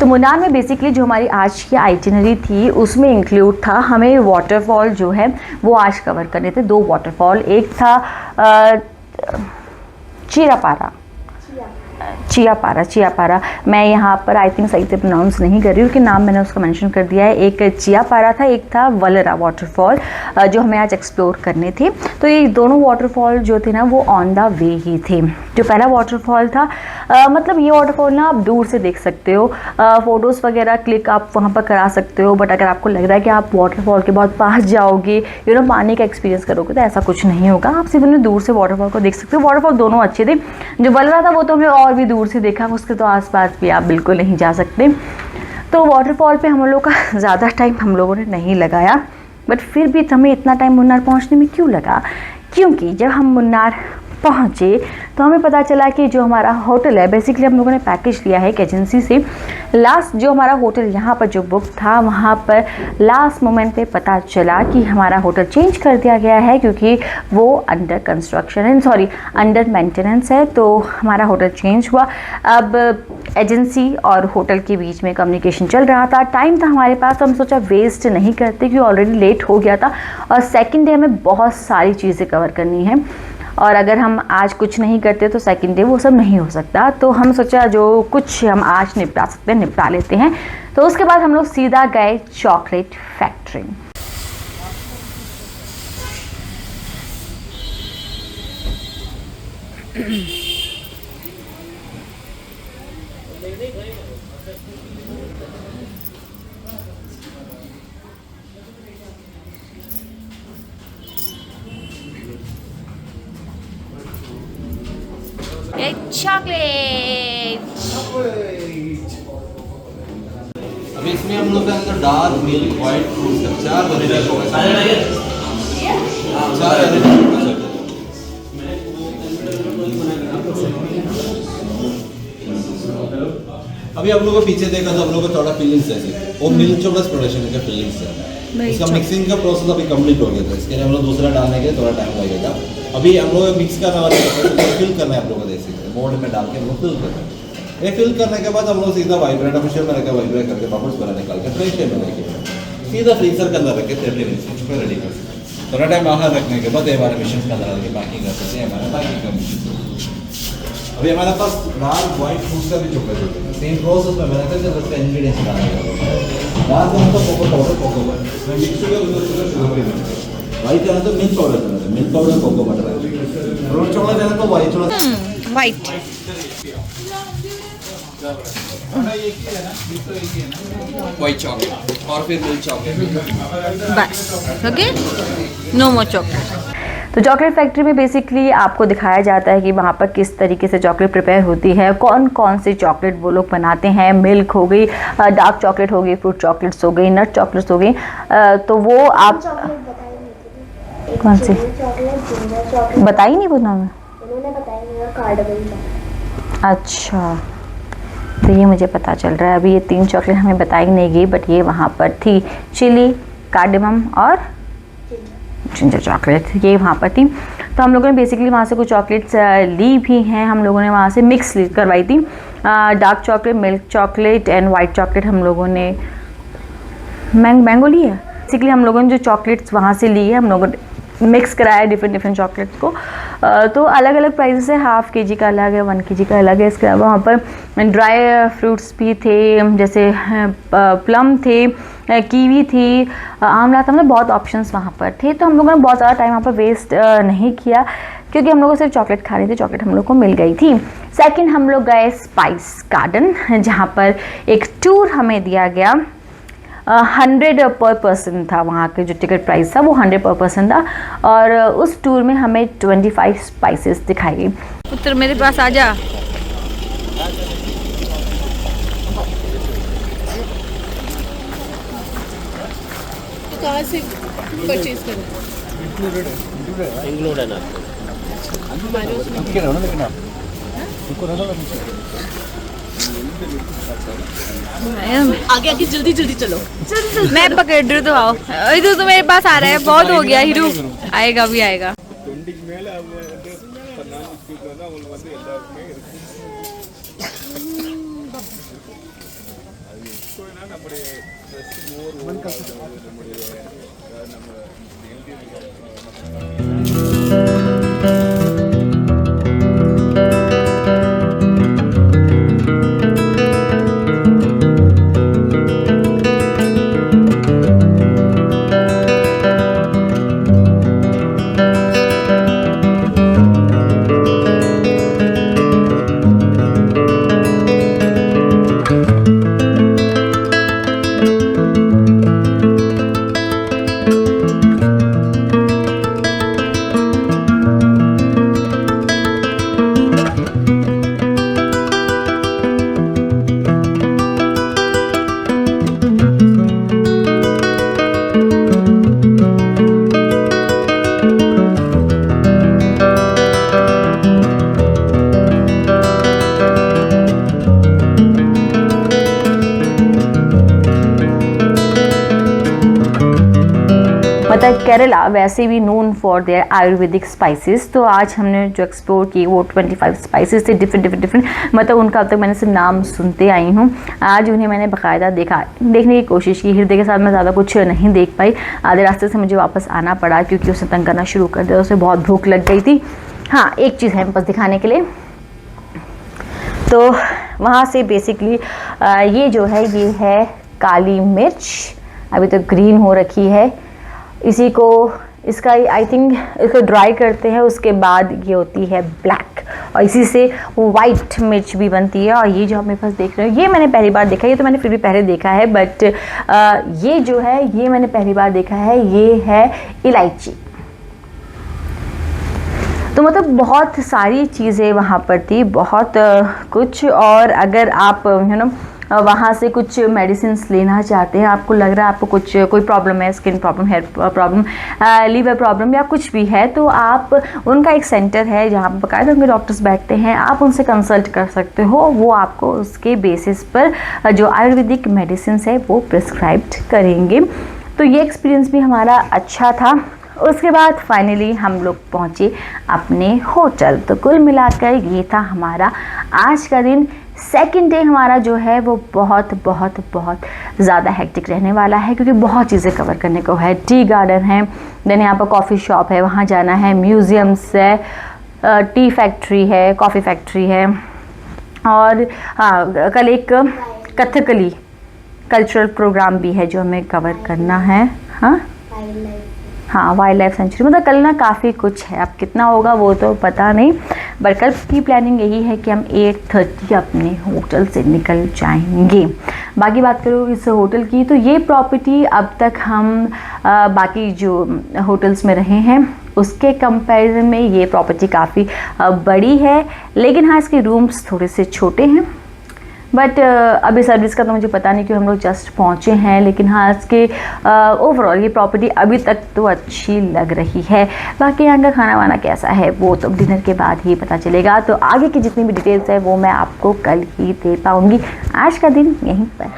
तो मुन्नार में बेसिकली जो हमारी आज की आइटिनरी थी उसमें इंक्लूड था हमें वाटरफॉल जो है वो आज कवर करने थे। 2 वाटरफॉल, एक था चियापारा। मैं यहाँ पर आई थिंक सही से प्रोनाउंस नहीं कर रही हूँ कि नाम मैंने उसका मेंशन कर दिया है। एक चियापारा था, एक था वलरा वाटरफॉल जो हमें आज एक्सप्लोर करने थे। तो ये दोनों वाटरफॉल जो थे ना वो ऑन द वे ही थे। जो पहला वाटरफॉल था मतलब ये वाटरफॉल ना आप दूर से देख सकते हो, फ़ोटोज़ वगैरह क्लिक आप वहाँ पर करा सकते हो, बट अगर आपको लग रहा है कि आप वाटरफॉल के बहुत पास जाओगे पानी का एक्सपीरियंस करोगे तो ऐसा कुछ नहीं होगा। आप सिर्फ दूर से वाटरफॉल को देख सकते हो। वाटरफॉल दोनों अच्छे थे। जो वलरा था वो तो हमने और भी दूर से देखा, उसके तो आसपास भी आप बिल्कुल नहीं जा सकते। तो वाटरफॉल पे हम लोग का ज़्यादा टाइम हम लोगों ने नहीं लगाया, बट फिर भी हमें इतना टाइम मुन्नार पहुंचने में क्यों लगा, क्योंकि जब हम मुन्नार पहुँचे तो हमें पता चला कि जो हमारा होटल है, बेसिकली हम लोगों ने पैकेज लिया है एक एजेंसी से। लास्ट जो हमारा होटल यहाँ पर जो बुक था वहाँ पर लास्ट मोमेंट पे पता चला कि हमारा होटल चेंज कर दिया गया है, क्योंकि वो अंडर कंस्ट्रक्शन है, सॉरी अंडर मेंटेनेंस है। तो हमारा होटल चेंज हुआ। अब एजेंसी और होटल के बीच में कम्युनिकेशन चल रहा था, टाइम था हमारे पास, तो हम सोचा वेस्ट नहीं करते क्योंकि ऑलरेडी लेट हो गया था और सेकेंड डे हमें बहुत सारी चीज़ें कवर करनी है और अगर हम आज कुछ नहीं करते तो सेकंड डे वो सब नहीं हो सकता। तो हम सोचा जो कुछ हम आज निपटा सकते हैं निपटा लेते हैं। तो उसके बाद हम लोग सीधा गए चॉकलेट फैक्ट्री। चॉकलेट अभी इसमें हम लोग का अंदर डार्क मिल्क व्हाइट फ्रूट का 4 वेरिएशन होगा। 4 वेरिएशन। अभी हम लोग को पीछे देखा तो हम लोग को थोड़ा फीलिंग्स है, वो मिल्क चॉकलेट प्रोडक्शन का फीलिंग्स है। इसका मिक्सिंग का प्रोसेस अभी कंप्लीट हो गया था, इसके लिए हम लोग दूसरा डालने के लिए थोड़ा टाइम लगेगा। अभी हम लोग मिक्स करने वाले फिल करना है, आप लोग को देख सकते हैं मोल्ड में डाल के हम लोग फिल करना है। ये फिल करने के बाद हम लोग सीधा वाइब्रेटर मशीन में रखकर वाइब्रेट करके वापस बना निकाल के फ्रेश में लेके सीधा फ्रीजर के अंदर रख के 30 मिनट पे रेडी कर सकते हैं। थोड़ा टाइम बाहर रखने के बाद हमारे मशीन का अंदर रख पैकिंग कर सकते हैं। हमारा पैकिंग का मशीन अभी हमारे पास डार्क व्हाइट फ्रूट का भी चॉकलेट है, सेम प्रोसेस में बनाते हैं, बस इंग्रेडिएंट्स डालने का डार्क में तो कोको पाउडर कोको बटर मैं मिक्स करके उसमें शुगर भी व्हाइट है तो मिल्क पाउडर है, मिल्क पाउडर कोको बटर है। फ्रूट चॉकलेट है तो white chocolate white white chocolate और फिर मिल्क चॉकलेट बस। Okay, no more chocolate. तो चॉकलेट फैक्ट्री में बेसिकली आपको दिखाया जाता है कि वहाँ पर किस तरीके से चॉकलेट प्रिपेयर होती है, कौन कौन से चॉकलेट वो लोग बनाते हैं। मिल्क हो गई, डार्क चॉकलेट हो गई, फ्रूट चॉकलेट्स हो गई, नट चॉकलेट्स हो गई। तो वो आप कौन सी बताई नहीं बोलना में? अच्छा, तो ये मुझे पता चल रहा है। अभी ये 3 चॉकलेट हमें बताई नहीं गई, बट ये वहाँ पर थी, चिली, कार्डेमम और जिंजर चॉकलेट, ये वहाँ पर थी। तो हम लोगों ने बेसिकली वहाँ से कुछ चॉकलेट्स ली भी हैं। हम लोगों ने वहाँ से मिक्स करवाई थी, dark chocolate, milk chocolate and white chocolate. हम लोगों ने मैंगो ली है। बेसिकली हम लोगों ने जो चॉकलेट्स वहाँ से ली है, हम लोगों ने मिक्स कराया डिफरेंट चॉकलेट्स को। तो अलग अलग प्राइसेस है, हाफ केजी का अलग है, 1 केजी का अलग है। इसके अलावा वहाँ पर ड्राई फ्रूट्स भी थे, जैसे प्लम थे, कीवी थी, आमला था, मतलब बहुत ऑप्शंस वहाँ पर थे। तो हम लोगों ने बहुत ज़्यादा टाइम वहाँ पर वेस्ट नहीं किया, क्योंकि हम लोग को सिर्फ चॉकलेट खानी थी, चॉकलेट हम लोग को मिल गई थी। सेकंड हम लोग गए स्पाइस गार्डन, जहाँ पर एक टूर हमें दिया गया। 100 पर पर्सन था, वहाँ के जो टिकट प्राइस था वो 100 पर पर्सन था, और उस टूर में हमें 25 स्पाइसेस दिखाई गई। पुत्र मेरे पास आ जा। कहाँ से परचेज करें? इंक्लूड है ना। आगे आगे जल्दी जल्दी चलो। मैं पकड़ रही हूँ, तो आओ। इधर तो मेरे पास आ रहा है, बहुत हो गया हीरू। आएगा भी आएगा। நம்முடைய ட்ரெஸ் மோர் நம்முடைய நம்ம मतलब केरला वैसे भी known for their Ayurvedic spices. तो आज हमने जो एक्सप्लोर की वो 25 स्पाइसेस थे, डिफरेंट मतलब उनका अब तक मैंने सिर्फ नाम सुनते आई हूँ। आज उन्हें मैंने बाकायदा देखने की कोशिश की। हृदय के साथ मैं ज़्यादा कुछ नहीं देख पाई। आधे रास्ते से मुझे वापस आना पड़ा क्योंकि उसने तंग करना शुरू कर दिया, उसे बहुत भूख लग गई थी। हाँ, एक चीज़ है बस दिखाने के लिए, तो वहाँ से बेसिकली ये जो है ये है काली मिर्च, अभी तो ग्रीन हो रखी है। इसी को इसका आई थिंक इसको ड्राई करते हैं, उसके बाद ये होती है ब्लैक, और इसी से वाइट मिर्च भी बनती है। और ये जो आप मेरे पास देख रहे हो ये मैंने पहली बार देखा, ये तो मैंने फिर भी पहले देखा है, बट ये जो है ये मैंने पहली बार देखा है, ये है इलायची। तो मतलब बहुत सारी चीज़ें वहाँ पर थी, बहुत कुछ। और अगर आप वहाँ से कुछ मेडिसिन लेना चाहते हैं, आपको लग रहा है आपको कुछ कोई प्रॉब्लम है, skin problem, hair problem, liver problem या कुछ भी है, तो आप उनका एक सेंटर है जहाँ पर बाकायदा उनके डॉक्टर्स बैठते हैं, आप उनसे कंसल्ट कर सकते हो। वो आपको उसके बेसिस पर जो आयुर्वेदिक मेडिसिन है वो प्रिस्क्राइब्ड करेंगे। तो ये एक्सपीरियंस भी हमारा अच्छा था। उसके बाद फाइनली हम लोग पहुँचे अपने होटल। तो कुल मिलाकर ये था हमारा आज का दिन। सेकंड डे हमारा जो है वो बहुत बहुत बहुत ज़्यादा हेक्टिक रहने वाला है क्योंकि बहुत चीज़ें कवर करने को है। टी गार्डन है, देन यहाँ पर कॉफ़ी शॉप है, वहाँ जाना है, म्यूज़ियम्स है, टी फैक्ट्री है, कॉफ़ी फैक्ट्री है, और हाँ कल एक कथकली कल्चरल प्रोग्राम भी है जो हमें कवर करना है। हाँ, वाइल्ड लाइफ सेंचुरी, मतलब कल ना काफ़ी कुछ है। अब कितना होगा वो तो पता नहीं, बट कल की प्लानिंग यही है कि हम 8:30 अपने होटल से निकल जाएंगे। बाकी बात करूँ इस होटल की, तो ये प्रॉपर्टी अब तक हम बाकी जो होटल्स में रहे हैं उसके कंपैरिजन में ये प्रॉपर्टी काफ़ी बड़ी है, लेकिन हाँ इसके रूम्स थोड़े से छोटे हैं। बट अभी सर्विस का तो मुझे पता नहीं क्यों हम लोग जस्ट पहुँचे हैं, लेकिन हाँ इसके ओवरऑल ये प्रॉपर्टी अभी तक तो अच्छी लग रही है। बाकी यहाँ का खाना वाना कैसा है वो तो डिनर के बाद ही पता चलेगा। तो आगे की जितनी भी डिटेल्स है वो मैं आपको कल ही दे पाऊँगी। आज का दिन यहीं पर